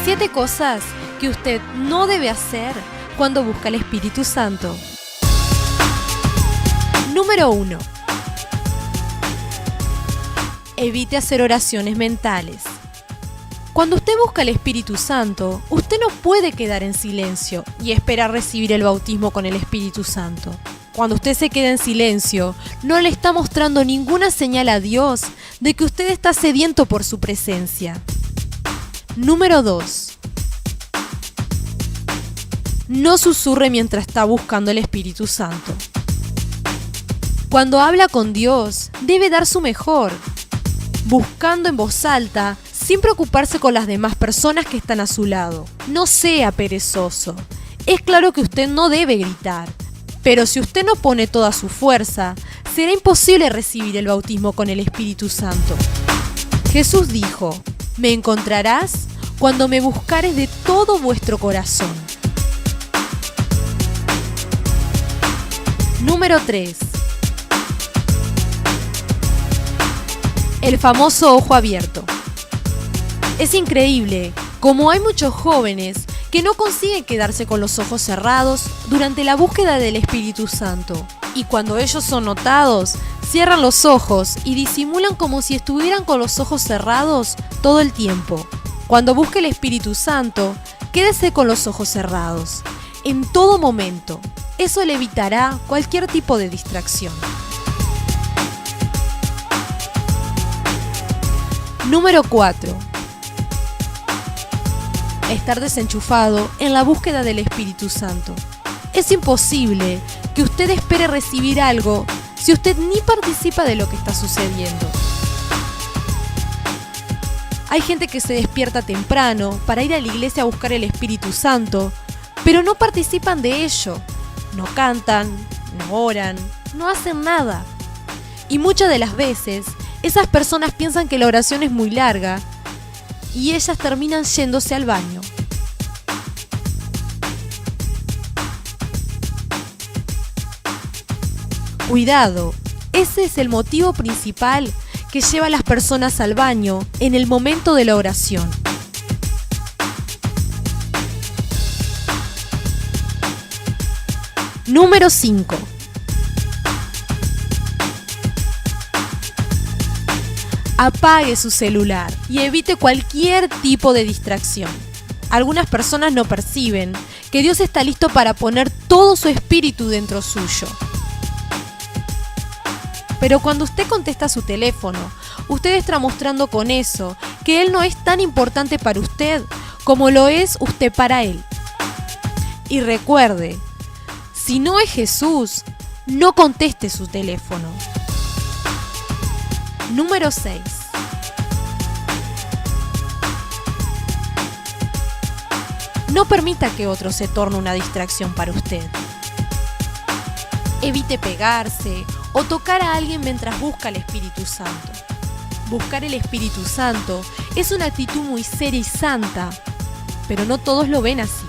7 cosas que usted no debe hacer cuando busca al Espíritu Santo. Número 1. Evite hacer oraciones mentales. Cuando usted busca al Espíritu Santo, usted no puede quedar en silencio y esperar recibir el bautismo con el Espíritu Santo. Cuando usted se queda en silencio, no le está mostrando ninguna señal a Dios de que usted está sediento por su presencia. Número 2. No susurre mientras está buscando el Espíritu Santo. Cuando habla con Dios, debe dar su mejor, buscando en voz alta, sin preocuparse con las demás personas que están a su lado. No sea perezoso. Es claro que usted no debe gritar, pero si usted no pone toda su fuerza, será imposible recibir el bautismo con el Espíritu Santo. Jesús dijo: «Me encontrarás cuando me buscares de todo vuestro corazón». Número 3. El famoso ojo abierto. Es increíble cómo hay muchos jóvenes que no consiguen quedarse con los ojos cerrados durante la búsqueda del Espíritu Santo. Y cuando ellos son notados, cierran los ojos y disimulan como si estuvieran con los ojos cerrados todo el tiempo. Cuando busque el Espíritu Santo, quédese con los ojos cerrados, en todo momento. Eso le evitará cualquier tipo de distracción. Número 4. Estar desenchufado en la búsqueda del Espíritu Santo. Es imposible que usted espere recibir algo si usted ni participa de lo que está sucediendo. Hay gente que se despierta temprano para ir a la iglesia a buscar el Espíritu Santo, pero no participan de ello. No cantan, no oran, no hacen nada. Y muchas de las veces, esas personas piensan que la oración es muy larga y ellas terminan yéndose al baño. Cuidado, ese es el motivo principal que lleva a las personas al baño en el momento de la oración. Número 5. Apague su celular y evite cualquier tipo de distracción. Algunas personas no perciben que Dios está listo para poner todo su espíritu dentro suyo. Pero cuando usted contesta su teléfono, usted está mostrando con eso que Él no es tan importante para usted como lo es usted para Él. Y recuerde, si no es Jesús, no conteste su teléfono. Número 6. No permita que otro se torne una distracción para usted. Evite pegarse o tocar a alguien mientras busca el Espíritu Santo. Buscar el Espíritu Santo es una actitud muy seria y santa, pero no todos lo ven así.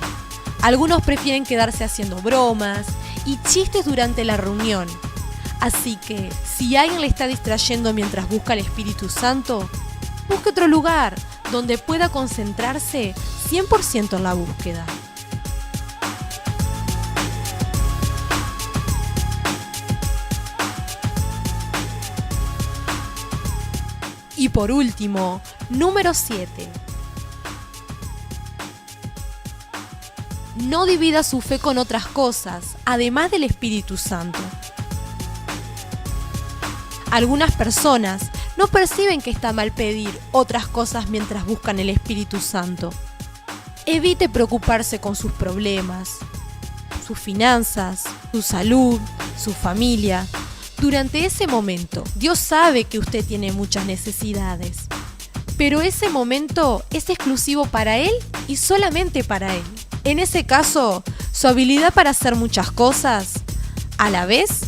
Algunos prefieren quedarse haciendo bromas y chistes durante la reunión. Así que, si alguien le está distrayendo mientras busca el Espíritu Santo, busque otro lugar donde pueda concentrarse 100% en la búsqueda. Y por último, número 7. No divida su fe con otras cosas, además del Espíritu Santo. Algunas personas no perciben que está mal pedir otras cosas mientras buscan el Espíritu Santo. Evite preocuparse con sus problemas, sus finanzas, su salud, su familia. Durante ese momento, Dios sabe que usted tiene muchas necesidades, pero ese momento es exclusivo para Él y solamente para Él. En ese caso, su habilidad para hacer muchas cosas a la vez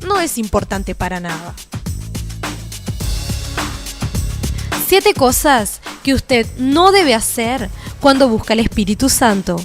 no es importante para nada. 7 cosas que usted no debe hacer cuando busca el Espíritu Santo.